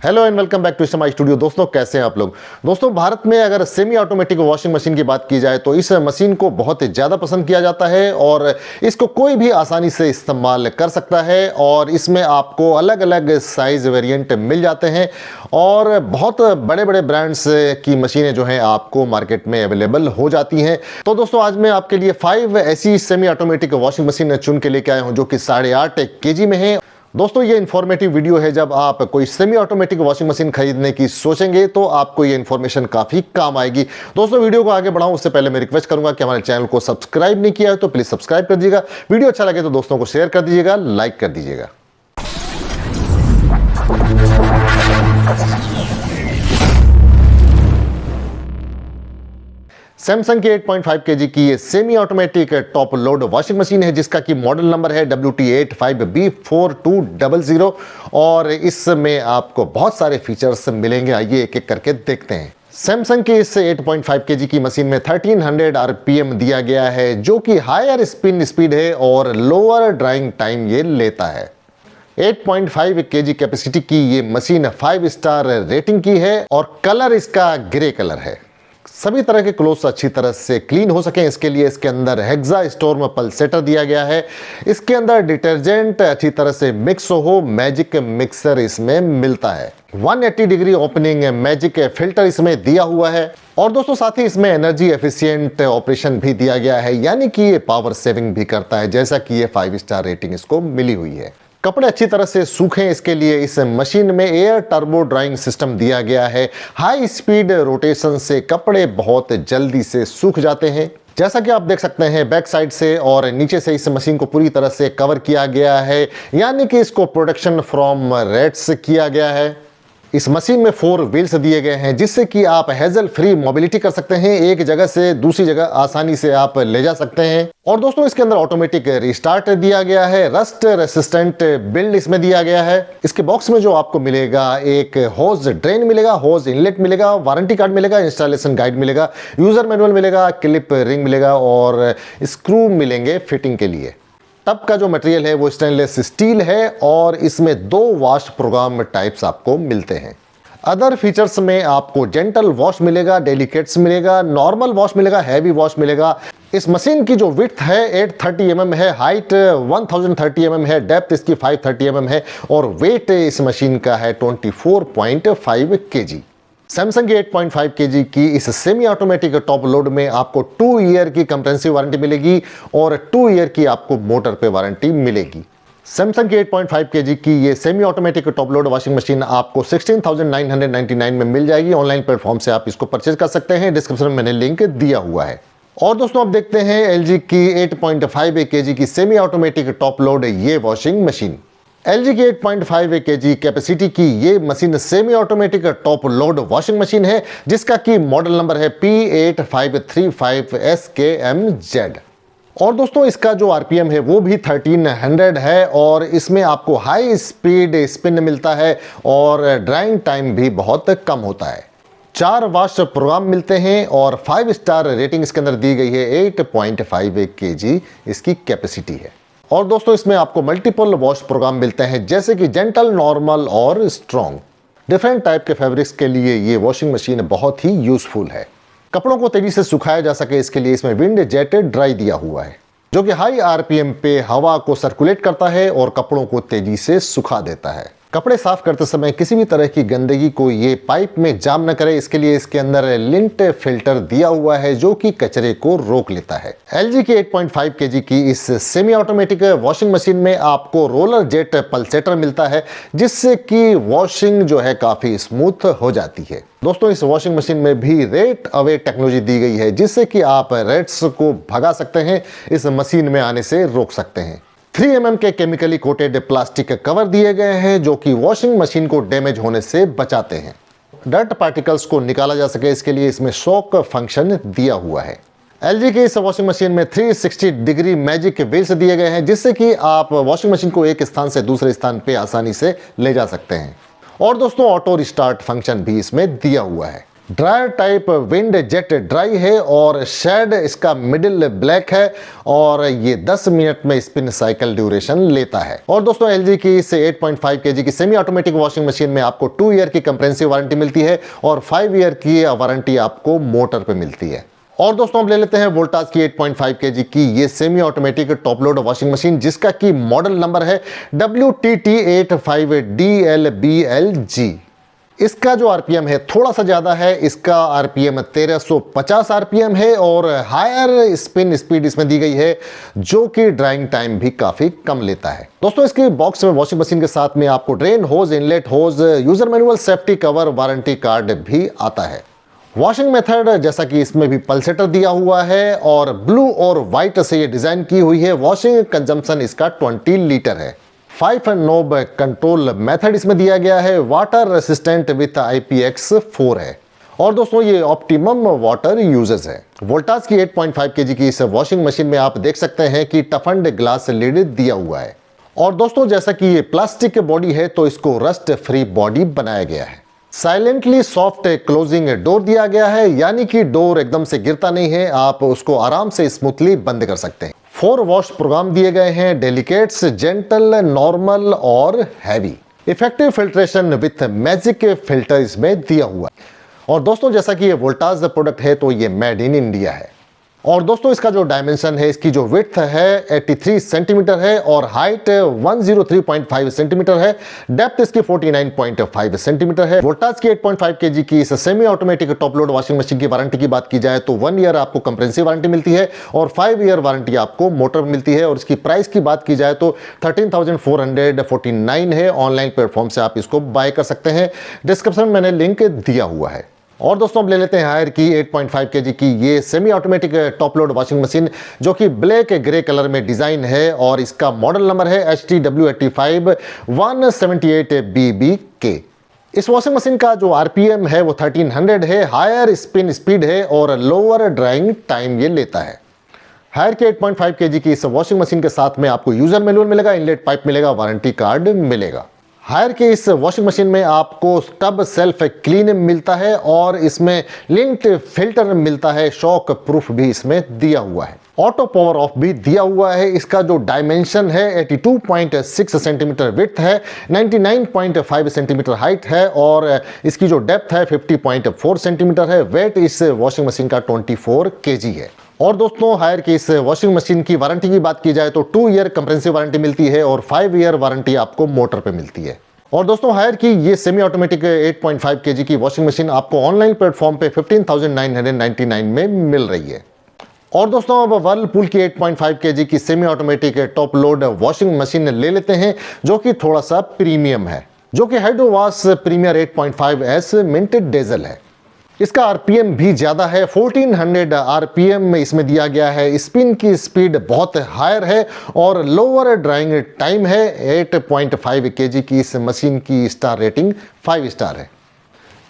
Hello and welcome back to my studio. दोस्तों कैसे हैं आप लोग। दोस्तों भारत में अगर सेमी ऑटोमेटिक वॉशिंग मशीन की बात की जाए तो इस मशीन को बहुत ही ज़्यादा पसंद किया जाता है और इसको कोई भी आसानी से इस्तेमाल कर सकता है और इसमें आपको अलग अलग साइज़ वेरिएंट मिल जाते हैं और बहुत बड़े बड़े ब्रांड्स की मशीनें जो हैं आपको मार्केट में अवेलेबल हो जाती हैं। तो दोस्तों आज मैं आपके लिए 5 ऐसी सेमी ऑटोमेटिक वॉशिंग मशीन चुन के लेके आया हूँ जो कि 8.5 kg में है। दोस्तों ये इन्फॉर्मेटिव वीडियो है। जब आप कोई सेमी ऑटोमेटिक वॉशिंग मशीन खरीदने की सोचेंगे तो आपको ये इन्फॉर्मेशन काफ़ी काम आएगी। दोस्तों वीडियो को आगे बढ़ाऊं उससे पहले मैं रिक्वेस्ट करूंगा कि हमारे चैनल को सब्सक्राइब नहीं किया है तो प्लीज़ सब्सक्राइब कर दीजिएगा। वीडियो अच्छा लगे तो दोस्तों को शेयर कर दीजिएगा, लाइक कर दीजिएगा। सैमसंग की 8.5 kg की ये semi automatic top load washing machine है जिसका कि मॉडल नंबर है WT85B4200 और इसमें आपको बहुत सारे फीचर्स मिलेंगे। आइए एक एक करके देखते हैं। सैमसंग की इस 8.5 kg की मशीन में 1300 RPM दिया गया है जो कि हायर स्पिन स्पीड है और लोअर ड्राइंग टाइम ये लेता है। 8.5 kg कैपेसिटी की ये मशीन 5 स्टार रेटिंग की है और कलर इसका ग्रे कलर है। सभी तरह के क्लोथ्स अच्छी तरह से क्लीन हो सकें इसके लिए इसके अंदर हेक्सा स्टॉर्म पल्सेटर दिया गया है। इसके अंदर डिटर्जेंट अच्छी तरह से मिक्स हो, मैजिक मिक्सर इसमें मिलता है। 180 डिग्री ओपनिंग मैजिक फिल्टर इसमें दिया हुआ है और दोस्तों साथ ही इसमें एनर्जी एफिशिएंट ऑपरेशन भी दिया गया है, यानी कि ये पावर सेविंग भी करता है जैसा कि ये 5 स्टार रेटिंग इसको मिली हुई है। कपड़े अच्छी तरह से सूखें इसके लिए इस मशीन में एयर टर्बो ड्राइंग सिस्टम दिया गया है। हाई स्पीड रोटेशन से कपड़े बहुत जल्दी से सूख जाते हैं। जैसा कि आप देख सकते हैं बैक साइड से और नीचे से इस मशीन को पूरी तरह से कवर किया गया है, यानी कि इसको प्रोटेक्शन फ्रॉम रैट्स किया गया है। इस मशीन में 4 व्हील्स दिए गए हैं जिससे कि आप हेजल फ्री मोबिलिटी कर सकते हैं, एक जगह से दूसरी जगह आसानी से आप ले जा सकते हैं। और दोस्तों इसके अंदर ऑटोमेटिक रिस्टार्ट दिया गया है, रस्ट रेसिस्टेंट बिल्ड इसमें दिया गया है। इसके बॉक्स में जो आपको मिलेगा एक होज ड्रेन मिलेगा, होज इनलेट मिलेगा, वारंटी कार्ड मिलेगा, इंस्टॉलेशन गाइड मिलेगा, यूजर मैनुअल मिलेगा, क्लिप रिंग मिलेगा और स्क्रू मिलेंगे फिटिंग के लिए। टब का जो मटेरियल है वो स्टेनलेस स्टील है और इसमें 2 वॉश प्रोग्राम टाइप्स आपको मिलते हैं। अदर फीचर्स में आपको जेंटल वॉश मिलेगा, डेलिकेट्स मिलेगा, नॉर्मल वॉश मिलेगा, हैवी वॉश मिलेगा। इस मशीन की जो विड्थ है 830 mm है, हाइट 1030 mm है, डेप्थ इसकी 530 mm है और वेट इस मशीन का है 24.5 kg। सैमसंग की 8.5 kg की इस सेमी ऑटोमेटिक टॉप लोड में आपको 2 ईयर की कंप्रेहेंसिव वारंटी मिलेगी और 2 ईयर की आपको मोटर पे वारंटी मिलेगी। सैमसंग की 8.5 kg की ये semi automatic top load washing machine आपको 16,999 में मिल जाएगी। ऑनलाइन प्लेटफॉर्म से आप इसको परचेज कर सकते हैं, डिस्क्रिप्शन में मैंने लिंक दिया हुआ है। और दोस्तों आप देखते हैं LG की 8.5 kg की सेमी ऑटोमेटिक टॉप लोड ये वॉशिंग मशीन। LG की 8.5 kg कैपेसिटी की ये machine semi automatic top load washing machine है जिसका की मॉडल नंबर है P8535SKMZ। और दोस्तों इसका जो RPM है वो भी 1300 है और इसमें आपको हाई स्पीड स्पिन मिलता है और ड्राइंग टाइम भी बहुत कम होता है। 4 वॉश प्रोग्राम मिलते हैं और 5 स्टार रेटिंग इसके अंदर दी गई है। 8.5 kg इसकी कैपेसिटी है। और दोस्तों इसमें आपको मल्टीपल वॉश प्रोग्राम मिलते हैं जैसे कि जेंटल, नॉर्मल और स्ट्रॉन्ग। डिफरेंट टाइप के फैब्रिक्स के लिए ये वॉशिंग मशीन बहुत ही यूजफुल है। कपड़ों को तेजी से सुखाया जा सके इसके लिए इसमें विंड जेटेड ड्राई दिया हुआ है जो कि हाई RPM पे हवा को सर्कुलेट करता है और कपड़ों को तेजी से सुखा देता है। कपड़े साफ करते समय किसी भी तरह की गंदगी को ये पाइप में जाम न करे इसके लिए इसके अंदर लिंट फिल्टर दिया हुआ है जो कि कचरे को रोक लेता है। LG की 8.5 kg की इस सेमी ऑटोमेटिक वॉशिंग मशीन में आपको रोलर जेट पल्सेटर मिलता है जिससे कि वॉशिंग जो है काफी स्मूथ हो जाती है। दोस्तों इस वॉशिंग मशीन में भी रेट अवे टेक्नोलॉजी दी गई है जिससे कि आप रेट्स को भगा सकते हैं, इस मशीन में आने से रोक सकते हैं। 3 mm के केमिकली कोटेड प्लास्टिक कवर दिए गए हैं जो कि वॉशिंग मशीन को डैमेज होने से बचाते हैं। डर्ट पार्टिकल्स को निकाला जा सके इसके लिए इसमें शॉक फंक्शन दिया हुआ है। LG की इस वॉशिंग मशीन में 360 डिग्री मैजिक व्हील्स दिए गए हैं जिससे कि आप वॉशिंग मशीन को एक स्थान से दूसरे स्थान पे आसानी से ले जा सकते हैं। और दोस्तों ऑटो रिस्टार्ट फंक्शन भी इसमें दिया हुआ है। Dryer type wind jet dry है और शेड इसका मिडिल ब्लैक है और ये 10 मिनट में स्पिन साइकिल ड्यूरेशन लेता है। और दोस्तों एलजी की इस 8.5 केजी की सेमी ऑटोमेटिक वॉशिंग मशीन में आपको 2 ईयर की कंप्रेहेंसिव वारंटी मिलती है और 5 ईयर की वारंटी आपको मोटर पे मिलती है। और दोस्तों अब ले लेते हैं वोल्टास की 8.5 केजी की ये semi automatic top load washing machine, जिसका की मॉडल नंबर है WTT85DLBLG। इसका जो आरपीएम है थोड़ा सा ज्यादा है, इसका आरपीएम 1350 आरपीएम है और हायर स्पिन स्पीड इसमें दी गई है, जो कि ड्राइंग टाइम भी काफी कम लेता है। दोस्तों इसके बॉक्स में वॉशिंग मशीन के साथ में आपको drain hose, inlet hose, user manual, safety cover, warranty card भी आता है। वॉशिंग मेथड जैसा कि इसमें भी पल्सेटर दिया हुआ है और ब्लू और व्हाइट से ये डिजाइन की हुई है। वॉशिंग कंजम्पशन इसका 20 लीटर है। 5 नोब कंट्रोल मेथड इसमें दिया गया है। वाटर रेसिस्टेंट विथ IPX4 है और दोस्तों ये ऑप्टिमम वाटर यूजेस है। वोल्टास की 8.5 केजी की इस वॉशिंग मशीन में आप देख सकते हैं कि टफन्ड ग्लास लिड दिया हुआ है और दोस्तों जैसा कि ये प्लास्टिक की बॉडी है तो इसको रस्ट फ्री बॉडी बनाया गया है। साइलेंटली सॉफ्ट क्लोजिंग डोर दिया गया है, यानी कि डोर एकदम से गिरता नहीं है, आप उसको आराम से स्मूथली बंद कर सकते हैं। 4 वॉश प्रोग्राम दिए गए हैं, डेलिकेट्स, जेंटल, नॉर्मल और heavy. Effective filtration with magic filter इसमें दिया हुआ है। और दोस्तों जैसा कि ये वोल्टास प्रोडक्ट है तो ये मेड इन इंडिया है। और दोस्तों इसका जो डायमेंशन है, इसकी जो विड्थ है 83 सेंटीमीटर है और हाइट 103.5 सेंटीमीटर है। डेप्थ इसकी 49.5 सेंटीमीटर है। वोल्टास की 8.5 केजी की इस semi automatic top load washing machine की वारंटी की बात की जाए तो 1 ईयर आपको कंप्रेहेंसिव वारंटी मिलती है और 5 ईयर वारंटी आपको मोटर मिलती है। और इसकी प्राइस की बात की जाए तो 13,449 है। ऑनलाइन प्लेटफॉर्म से आप इसको बाय कर सकते हैं, डिस्क्रिप्शन में मैंने लिंक दिया हुआ है। और दोस्तों अब ले लेते हैं हायर की 8.5 केजी की ये semi automatic top load washing machine, जो कि ब्लैक ग्रे कलर में डिजाइन है और इसका मॉडल नंबर है HTW85-178BBK। इस वॉशिंग मशीन का जो आरपीएम है वो 1300 है, हायर स्पिन स्पीड है और लोअर ड्राइंग टाइम ये लेता है। हायर के 8.5 केजी की इस वॉशिंग मशीन के साथ में आपको यूजर मैनुअल मिलेगा, इनलेट पाइप मिलेगा, वारंटी कार्ड मिलेगा। हायर के इस वॉशिंग मशीन में आपको टब सेल्फ क्लीन मिलता है और इसमें लिंट फिल्टर मिलता है। शॉक प्रूफ भी इसमें दिया हुआ है। ऑटो पावर ऑफ भी दिया हुआ है। इसका जो डायमेंशन है 82.6 सेंटीमीटर विड्थ है, 99.5 सेंटीमीटर हाइट है और इसकी जो डेप्थ है 50.4 सेंटीमीटर है। वेट इस वॉशिंग मशीन का 24 केजी है। और दोस्तों हायर की इस वॉशिंग मशीन की वारंटी की बात की जाए तो 2 ईयर कंप्रेहेंसिव वारंटी मिलती है और 5 ईयर वारंटी आपको मोटर पे मिलती है। और दोस्तों हायर की ये सेमी ऑटोमेटिक 8.5 केजी की वॉशिंग मशीन आपको ऑनलाइन प्लेटफॉर्म पे 15,999 में मिल रही है। और दोस्तों अब वर्लपूल की 8.5 केजी की semi automatic top load washing machine ले लेते हैं, जो कि थोड़ा सा प्रीमियम है, जो कि हाइड्रोवाश प्रीमियर 8.5S मिंटेड डीजल है। इसका आरपीएम भी ज्यादा है, 1400 आरपीएम इसमें दिया गया है। स्पिन की स्पीड बहुत हायर है और लोअर ड्राइंग टाइम है। 8.5 केजी की इस मशीन की स्टार रेटिंग 5 स्टार है।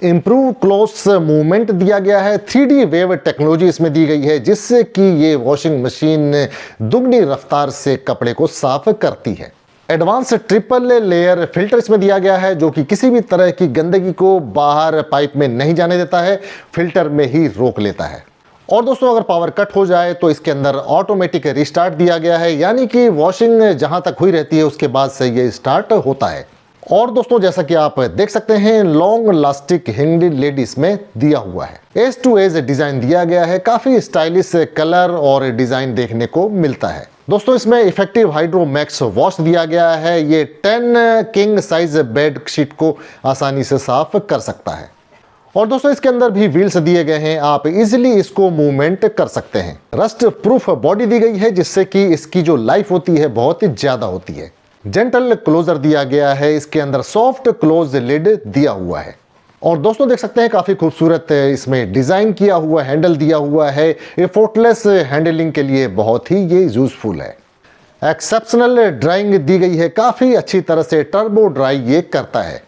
इंप्रूव क्लोज मूवमेंट दिया गया है। 3D वेव टेक्नोलॉजी इसमें दी गई है, जिससे कि ये वॉशिंग मशीन दुगनी रफ्तार से कपड़े को साफ करती है। एडवांस ट्रिपल लेयर फिल्टर इसमें दिया गया है, जो कि किसी भी तरह की गंदगी को बाहर पाइप में नहीं जाने देता है, फिल्टर में ही रोक लेता है। और दोस्तों अगर पावर कट हो जाए तो इसके अंदर ऑटोमेटिक रिस्टार्ट दिया गया है, यानी कि वॉशिंग जहां तक हुई रहती है उसके बाद से ये स्टार्ट होता है। और दोस्तों जैसा कि आप देख सकते हैं लॉन्ग लास्टिक हिंड लिड इसमें दिया हुआ है। एज टू एज डिजाइन दिया गया है, काफी स्टाइलिश कलर और डिजाइन देखने को मिलता है। दोस्तों इसमें इफेक्टिव हाइड्रो मैक्स वॉश दिया गया है। ये 10 किंग साइज बेड शीट को आसानी से साफ कर सकता है। और दोस्तों इसके अंदर भी व्हील्स दिए गए हैं, आप इजीली इसको मूवमेंट कर सकते हैं। रस्ट प्रूफ बॉडी दी गई है, जिससे कि इसकी जो लाइफ होती है बहुत ही ज्यादा होती है। जेंटल क्लोजर दिया गया है, इसके अंदर सॉफ्ट क्लोज लिड दिया हुआ है। और दोस्तों देख सकते हैं काफी खूबसूरत इसमें डिजाइन किया हुआ हैंडल दिया हुआ है। एफर्टलेस हैंडलिंग के लिए बहुत ही ये यूजफुल है। एक्सेप्शनल ड्राइंग दी गई है, काफी अच्छी तरह से टर्बो ड्राई ये करता है।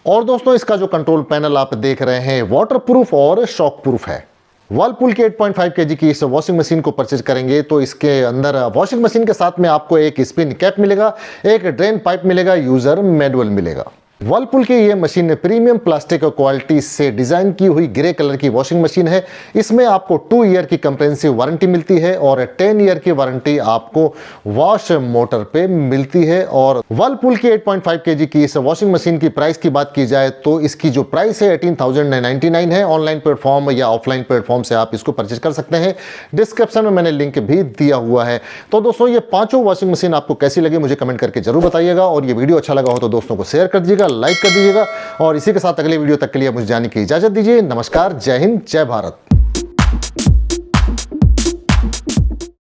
और दोस्तों इसका जो कंट्रोल पैनल आप देख रहे हैं वाटरप्रूफ और शॉक प्रूफ है। वर्लपूल की 8.5 केजी की इस वॉशिंग मशीन को परचेज करेंगे तो इसके अंदर वॉशिंग मशीन के साथ में आपको एक स्पिन कैप मिलेगा, एक ड्रेन पाइप मिलेगा, यूजर मैनुअल मिलेगा। वर्लपूल की ये मशीन प्रीमियम प्लास्टिक क्वालिटी से डिजाइन की हुई ग्रे कलर की वॉशिंग मशीन है। इसमें आपको 2 ईयर की कंप्रेहेंसिव वारंटी मिलती है और 10 ईयर की वारंटी आपको वॉश मोटर पे मिलती है। और वर्लपूल की 8.5 केजी की इस वॉशिंग मशीन की प्राइस की बात की जाए तो इसकी जो प्राइस है 18,099 है। ऑनलाइन प्लेटफॉर्म या ऑफलाइन प्लेटफॉर्म से आप इसको परचेज कर सकते हैं। डिस्क्रिप्शन में मैंने लिंक भी दिया हुआ है। तो दोस्तों ये पांचों वॉशिंग मशीन आपको कैसी लगी मुझे कमेंट करके जरूर बताइएगा, और ये वीडियो अच्छा लगा हो तो दोस्तों को शेयर कर दीजिएगा, लाइक कर दीजिएगा, और इसी के साथ अगले वीडियो तक के लिए मुझे जाने की इजाजत दीजिए। नमस्कार, जय हिंद, जय भारत।